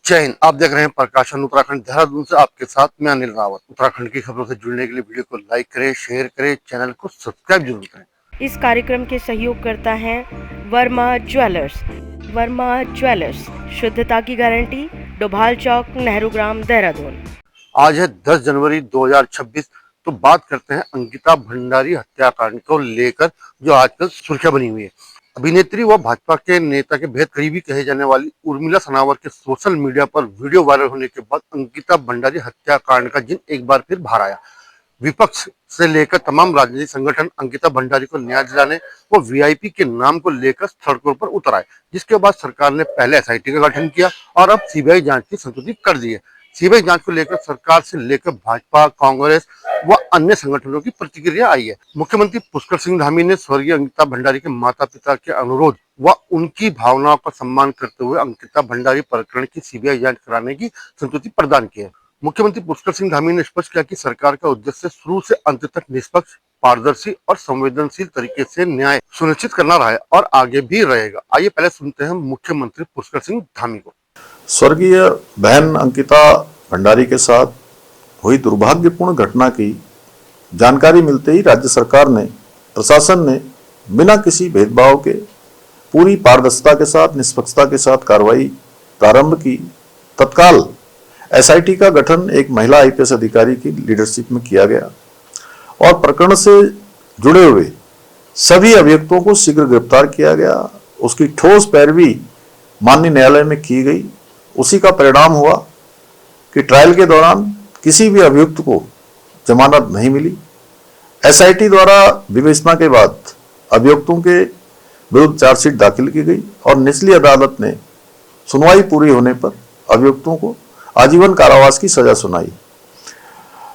जय हिंद। आप देख रहे हैं प्रकाशन उत्तराखंड देहरादून से। आपके साथ मैं अनिल रावत। उत्तराखंड की खबरों से जुड़ने के लिए वीडियो को लाइक करें, शेयर करें, चैनल को सब्सक्राइब जरूर करें। इस कार्यक्रम के सहयोग करता है वर्मा ज्वेलर्स। वर्मा ज्वेलर्स, शुद्धता की गारंटी, डोभाल चौक, नेहरू ग्राम, देहरादून। आज है 10 जनवरी 2026। तो बात करते हैं अंकिता भंडारी हत्याकांड को लेकर, जो आजकल सुर्खियां बनी हुई है। अभिनेत्री व भाजपा के नेता के बेहद करीबी कहे जाने वाली उर्मिला सनावर के सोशल मीडिया पर वीडियो वायरल होने के बाद अंकिता भंडारी हत्याकांड का जिन एक बार फिर बाहर आया। विपक्ष से लेकर तमाम राजनीतिक संगठन अंकिता भंडारी को न्याय दिलाने व वीआईपी के नाम को लेकर सड़कों पर उतर आए, जिसके बाद सरकार ने पहले एसआईटी का गठन किया और अब सीबीआई जांच की संस्तुति कर दी है। सीबीआई जांच को लेकर सरकार से लेकर भाजपा, कांग्रेस व अन्य संगठनों की प्रतिक्रिया आई है। मुख्यमंत्री पुष्कर सिंह धामी ने स्वर्गीय अंकिता भंडारी के माता पिता के अनुरोध व उनकी भावनाओं का सम्मान करते हुए अंकिता भंडारी प्रकरण की सीबीआई जांच कराने की संस्तुति प्रदान की है। मुख्यमंत्री पुष्कर सिंह धामी ने स्पष्ट किया कि सरकार का उद्देश्य शुरू से अंत तक निष्पक्ष, पारदर्शी और संवेदनशील तरीके से न्याय सुनिश्चित करना रहा है और आगे भी रहेगा। आइए पहले सुनते हैं मुख्यमंत्री पुष्कर सिंह धामी को। स्वर्गीय बहन अंकिता भंडारी के साथ हुई दुर्भाग्यपूर्ण घटना की जानकारी मिलते ही राज्य सरकार ने, प्रशासन ने बिना किसी भेदभाव के पूरी पारदर्शिता के साथ, निष्पक्षता के साथ कार्रवाई प्रारंभ की। तत्काल एसआईटी का गठन एक महिला आईपीएस अधिकारी की लीडरशिप में किया गया और प्रकरण से जुड़े हुए सभी अभियुक्तों को शीघ्र गिरफ्तार किया गया। उसकी ठोस पैरवी माननीय न्यायालय में की गई। उसी का परिणाम हुआ कि ट्रायल के दौरान किसी भी अभियुक्त को जमानत नहीं मिली। एसआईटी द्वारा विवेचना के बाद अभियुक्तों के विरुद्ध चार्जशीट दाखिल की गई और निचली अदालत ने सुनवाई पूरी होने पर अभियुक्तों को आजीवन कारावास की सजा सुनाई।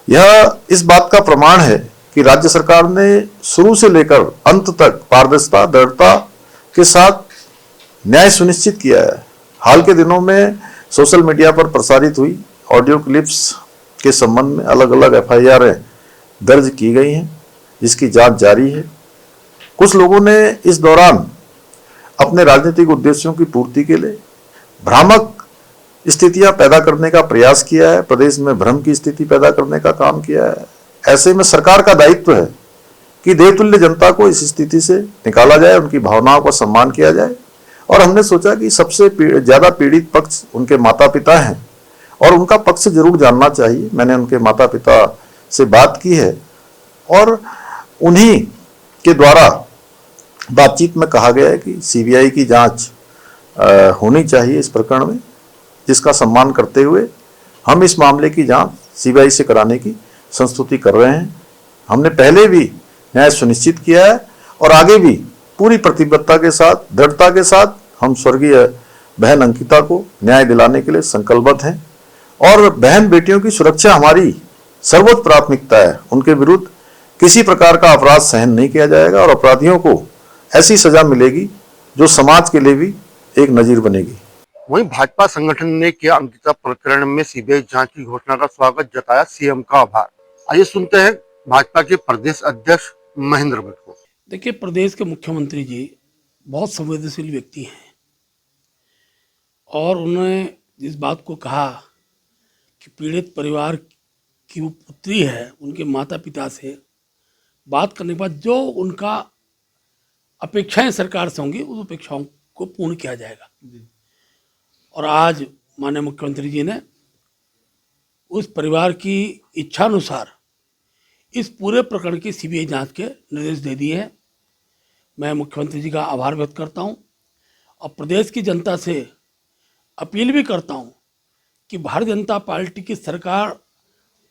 यह इस बात का प्रमाण है कि राज्य सरकार ने शुरू से लेकर अंत तक पारदर्शिता, दृढ़ता के साथ न्याय सुनिश्चित किया है। हाल के दिनों में सोशल मीडिया पर प्रसारित हुई ऑडियो क्लिप्स के संबंध में अलग अलग एफआईआर दर्ज की गई हैं, जिसकी जांच जारी है। कुछ लोगों ने इस दौरान अपने राजनीतिक उद्देश्यों की पूर्ति के लिए भ्रामक स्थितियां पैदा करने का प्रयास किया है, प्रदेश में भ्रम की स्थिति पैदा करने का काम किया है। ऐसे में सरकार का दायित्व है कि देवतुल्य जनता को इस स्थिति से निकाला जाए, उनकी भावनाओं का सम्मान किया जाए। और हमने सोचा कि सबसे ज्यादा पीड़ित पक्ष उनके माता पिता हैं और उनका पक्ष जरूर जानना चाहिए। मैंने उनके माता पिता से बात की है और उन्हीं के द्वारा बातचीत में कहा गया है कि सीबीआई की जांच होनी चाहिए इस प्रकरण में, जिसका सम्मान करते हुए हम इस मामले की जांच सीबीआई से कराने की संस्तुति कर रहे हैं। हमने पहले भी न्याय सुनिश्चित किया है और आगे भी पूरी प्रतिबद्धता के साथ, दृढ़ता के साथ हम स्वर्गीय बहन अंकिता को न्याय दिलाने के लिए संकल्पबद्ध हैं और बहन बेटियों की सुरक्षा हमारी सर्वोच्च प्राथमिकता है। उनके विरुद्ध किसी प्रकार का अपराध सहन नहीं किया जाएगा और अपराधियों को ऐसी सजा मिलेगी जो समाज के लिए भी एक नजीर बनेगी। वहीं भाजपा संगठन ने किया अंकिता प्रकरण में सीबीआई जांच की घोषणा का स्वागत, जताया सीएम का आभार। आइए सुनते हैं भाजपा के प्रदेश अध्यक्ष महेंद्र भट्ट को। देखिए, प्रदेश के मुख्यमंत्री जी बहुत संवेदनशील व्यक्ति हैं और उन्होंने इस बात को कहा कि पीड़ित परिवार की वो पुत्री है, उनके माता पिता से बात करने के बाद जो उनका अपेक्षाएं सरकार से होंगी, उस अपेक्षाओं को पूर्ण किया जाएगा। और आज माननीय मुख्यमंत्री जी ने उस परिवार की इच्छानुसार इस पूरे प्रकरण की सीबीआई जांच के निर्देश दे दिए हैं। मैं मुख्यमंत्री जी का आभार व्यक्त करता हूं और प्रदेश की जनता से अपील भी करता हूं कि भारतीय जनता पार्टी की सरकार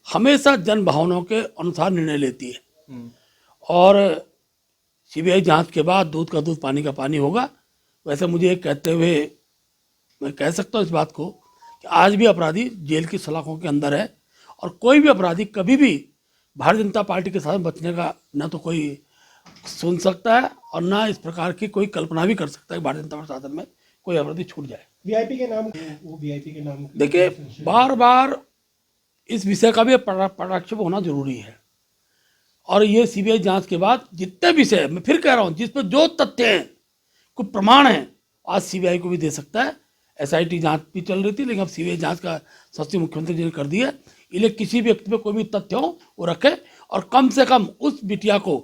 हमेशा जन भावनाओं के अनुसार निर्णय लेती है और सीबीआई जांच के बाद दूध का दूध, पानी का पानी होगा। वैसे मुझे ये कहते हुए मैं कह सकता हूँ इस बात को कि आज भी अपराधी जेल की सलाखों के अंदर है और कोई भी अपराधी कभी भी भारतीय जनता पार्टी के साथ बचने का न तो कोई सुन सकता है और ना इस प्रकार की कोई कल्पना भी कर सकता है कि भारतीय जनता पार्टी शासन में कोई अपराधी छूट जाए। वीआईपी के नाम, वो वीआईपी के नाम, देखिए, बार बार इस विषय का भी प्रक्षेप होना जरूरी है और ये सीबीआई जांच के बाद जितने विषय, मैं फिर कह रहा हूँ, जिस पर जो तथ्य हैं, कुछ प्रमाण हैं, आज सीबीआई को भी दे सकता है। SIT जांच भी चल रही थी, लेकिन अब CBI जांच का सचिव मुख्यमंत्री जी ने कर दिया। इसलिए किसी व्यक्ति पे कोई भी तथ्य हो वो रखे, और कम से कम उस बिटिया को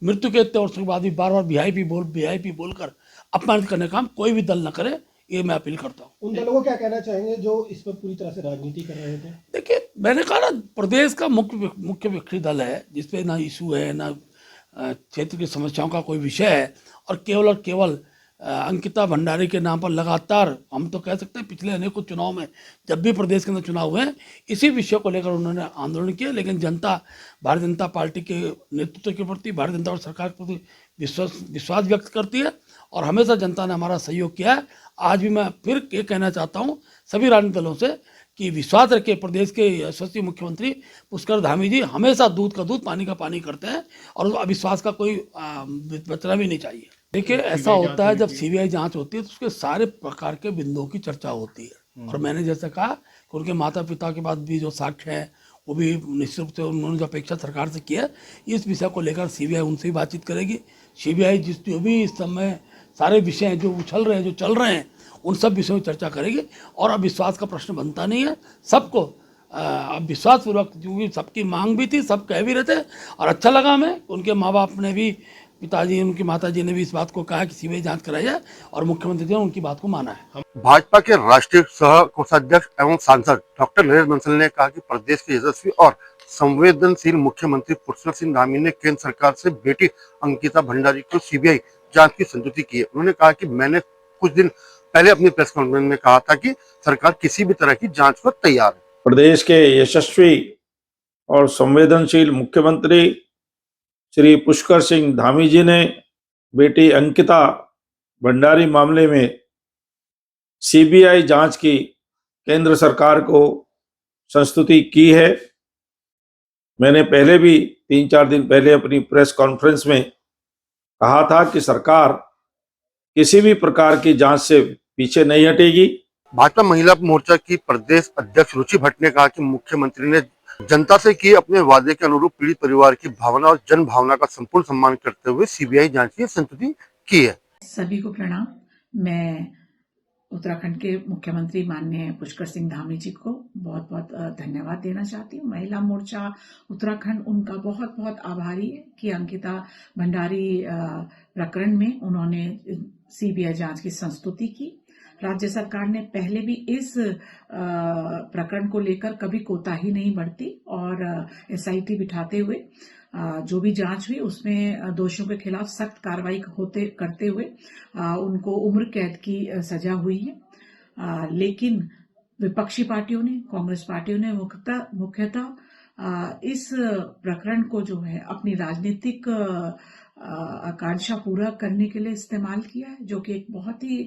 मृत्यु के इतने वर्षों के बाद भी बार बार VIP बोलकर अपमानित करने का काम कोई भी दल न करे, ये मैं अपील करता हूँ। उन दलों को क्या कहना चाहेंगे जो इस पर पूरी तरह से राजनीति कर रहे थे? देखिए, मैंने कहा ना, प्रदेश का मुख्य विपक्षी दल है जिसपे ना इशू है, ना क्षेत्र की समस्याओं का कोई विषय है, और केवल अंकिता भंडारी के नाम पर लगातार, हम तो कह सकते हैं पिछले अनेकों चुनाव में जब भी प्रदेश के अंदर चुनाव हुए इसी विषय को लेकर उन्होंने आंदोलन किया। लेकिन जनता भारतीय जनता पार्टी के नेतृत्व के प्रति, भारतीय जनता पार्टी सरकार के प्रति विश्वास व्यक्त करती है, और हमेशा जनता ने हमारा सहयोग किया है। आज भी मैं फिर ये कहना चाहता हूँ सभी राजनीतिक दलों से कि विश्वास रखे, प्रदेश के यशस्वी मुख्यमंत्री पुष्कर धामी जी हमेशा दूध का दूध पानी का पानी करते हैं, और अविश्वास का कोई बचना भी नहीं चाहिए। देखिए, ऐसा होता है जब CBI जांच होती है तो उसके सारे प्रकार के बिंदुओं की चर्चा होती है, और मैंने जैसे कहा कि उनके माता पिता के बाद भी जो साक्ष्य हैं वो भी निश्चित रूप से उन्होंने जो अपेक्षा सरकार से की है, इस विषय को लेकर CBI उनसे ही बातचीत करेगी। CBI जो भी इस समय सारे विषय हैं जो उछल रहे हैं, जो चल रहे हैं, उन सब विषयों में चर्चा करेगी। और अब विश्वास का प्रश्न बनता नहीं है, सबको अब विश्वासपूर्वक, क्योंकि सबकी मांग भी थी, सब कह भी रहे थे, और अच्छा लगा हमें उनके माँ बाप ने भी, पिताजी उनकी माताजी ने भी इस बात को कहा कि CBI जांच कराई जाए, और मुख्यमंत्री जी ने उनकी बात को माना है। भाजपा के राष्ट्रीय सह कोषाध्यक्ष एवं सांसद डॉक्टर नरेश बंसल ने कहा कि प्रदेश के यशस्वी और संवेदनशील मुख्यमंत्री पुष्कर सिंह धामी ने केंद्र सरकार से बेटी अंकिता भंडारी को CBI जांच की संतुष्टि की है। उन्होंने कहा कि मैंने कुछ दिन पहले अपनी प्रेस कॉन्फ्रेंस में कहा था कि सरकार किसी भी तरह की जांच पर तैयार है। प्रदेश के यशस्वी और संवेदनशील मुख्यमंत्री श्री पुष्कर सिंह धामी जी ने बेटी अंकिता भंडारी मामले में CBI जांच की केंद्र सरकार को संस्तुति की है। मैंने पहले भी 3-4 दिन पहले अपनी प्रेस कॉन्फ्रेंस में कहा था कि सरकार किसी भी प्रकार की जांच से पीछे नहीं हटेगी। भाजपा महिला मोर्चा की प्रदेश अध्यक्ष रुचि भट्ट ने कहा कि मुख्यमंत्री ने जनता से किए अपने वादे के अनुरूप पीड़ित परिवार की भावना और जन भावना का संपूर्ण सम्मान करते हुए CBI जांच की संस्तुति की है। सभी को प्रणाम। मैं उत्तराखंड के मुख्यमंत्री माननीय पुष्कर सिंह धामी जी को बहुत बहुत धन्यवाद देना चाहती हूँ। महिला मोर्चा उत्तराखंड उनका बहुत बहुत आभारी है कि अंकिता भंडारी प्रकरण में उन्होंने CBI जांच की संस्तुति की। राज्य सरकार ने पहले भी इस प्रकरण को लेकर कभी कोताही नहीं बरती, और SIT बिठाते हुए जो भी जांच हुई उसमें दोषियों के खिलाफ सख्त कार्रवाई करते हुए उनको उम्र कैद की सजा हुई है। लेकिन विपक्षी पार्टियों ने, कांग्रेस पार्टियों ने मुख्यतः इस प्रकरण को जो है अपनी राजनीतिक आकांक्षा पूरा करने के लिए इस्तेमाल किया है, जो कि एक बहुत ही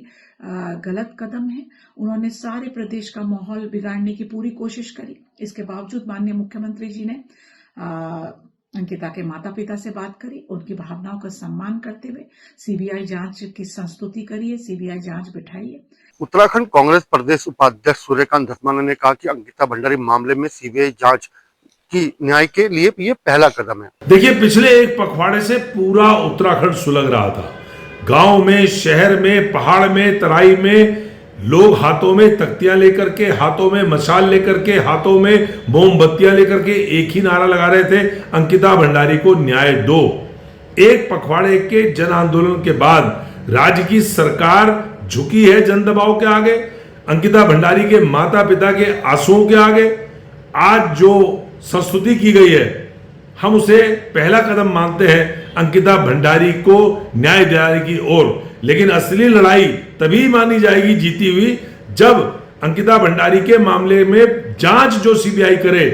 गलत कदम है। उन्होंने सारे प्रदेश का माहौल बिगाड़ने की पूरी कोशिश करी। इसके बावजूद माननीय मुख्यमंत्री जी ने अंकिता के माता पिता से बात करी, उनकी भावनाओं का सम्मान करते हुए CBI जांच की संस्तुति करी है, CBI जांच बिठाई है। उत्तराखंड कांग्रेस प्रदेश उपाध्यक्ष सूर्यकांत धस्माना ने कहा कि अंकिता भंडारी मामले में CBI जांच की न्याय के लिए ये पहला कदम है। देखिए, पिछले एक पखवाड़े से पूरा उत्तराखंड सुलग रहा था। गांव में, शहर में, पहाड़ में, तराई में लोग हाथों में तख्तियां लेकर के, हाथों में मशाल लेकर के, हाथों में मोमबत्तियां लेकर के एक ही नारा लगा रहे थे, अंकिता भंडारी को न्याय दो। एक पखवाड़े के जन आंदोलन के बाद राज्य की सरकार झुकी है जन दबाव के आगे, अंकिता भंडारी के माता पिता के आंसुओं के आगे। आज जो संस्तुति की गई है, हम उसे पहला कदम मानते हैं अंकिता भंडारी को न्याय दिलाने की ओर। लेकिन असली लड़ाई तभी मानी जाएगी जीती हुई जब अंकिता भंडारी के मामले में जांच जो CBI करे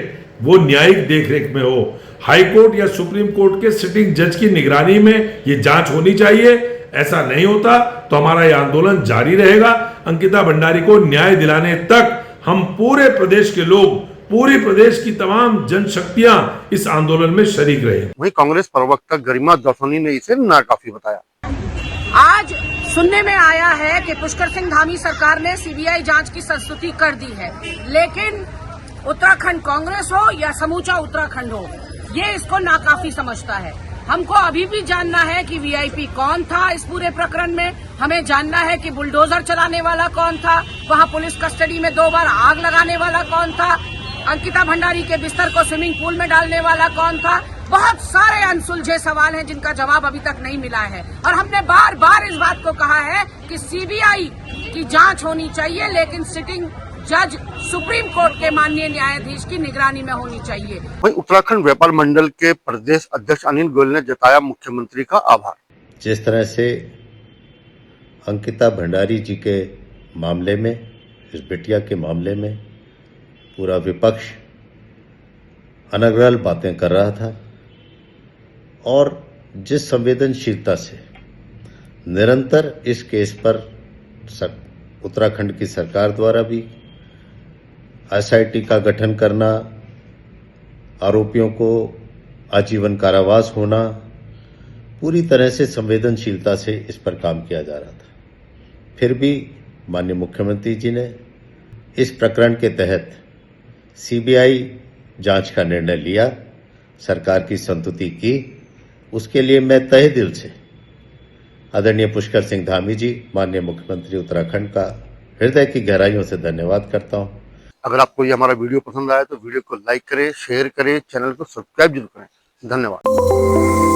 वो न्यायिक देखरेख में हो। हाई कोर्ट या सुप्रीम कोर्ट के सिटिंग जज की निगरानी में ये जांच होनी चाहिए। ऐसा नहीं होता तो हमारा ये आंदोलन जारी रहेगा। अंकिता भंडारी को न्याय दिलाने तक हम पूरे प्रदेश के लोग, पूरी प्रदेश की तमाम जनशक्तियां इस आंदोलन में शरीक रहे। वहीं कांग्रेस प्रवक्ता गरिमा दौसानी ने इसे नाकाफी बताया। आज सुनने में आया है कि पुष्कर सिंह धामी सरकार ने CBI जांच की संस्तुति कर दी है, लेकिन उत्तराखंड कांग्रेस हो या समूचा उत्तराखंड हो, ये इसको नाकाफी समझता है। हमको अभी भी जानना है कि VIP कौन था इस पूरे प्रकरण में, हमें जानना है कि बुलडोजर चलाने वाला कौन था, वहां पुलिस कस्टडी में 2 बार आग लगाने वाला कौन था, अंकिता भंडारी के बिस्तर को स्विमिंग पूल में डालने वाला कौन था। बहुत सारे अनसुलझे सवाल हैं जिनका जवाब अभी तक नहीं मिला है और हमने बार बार इस बात को कहा है कि सीबीआई की जांच होनी चाहिए, लेकिन सिटिंग जज सुप्रीम कोर्ट के माननीय न्यायाधीश की निगरानी में होनी चाहिए। वहीं उत्तराखंड व्यापार मंडल के प्रदेश अध्यक्ष अनिल गोयल ने जताया मुख्यमंत्री का आभार। जिस तरह से अंकिता भंडारी जी के मामले में, इस बिटिया के मामले में पूरा विपक्ष अनर्गल बातें कर रहा था और जिस संवेदनशीलता से निरंतर इस केस पर उत्तराखंड की सरकार द्वारा भी एसआईटी का गठन करना, आरोपियों को आजीवन कारावास होना, पूरी तरह से संवेदनशीलता से इस पर काम किया जा रहा था। फिर भी माननीय मुख्यमंत्री जी ने इस प्रकरण के तहत सीबीआई जांच का निर्णय लिया, सरकार की संतुति की। उसके लिए मैं तहे दिल से आदरणीय पुष्कर सिंह धामी जी, माननीय मुख्यमंत्री उत्तराखंड का हृदय की गहराइयों से धन्यवाद करता हूं। अगर आपको ये हमारा वीडियो पसंद आया तो वीडियो को लाइक करें, शेयर करें, चैनल को सब्सक्राइब जरूर करें। धन्यवाद।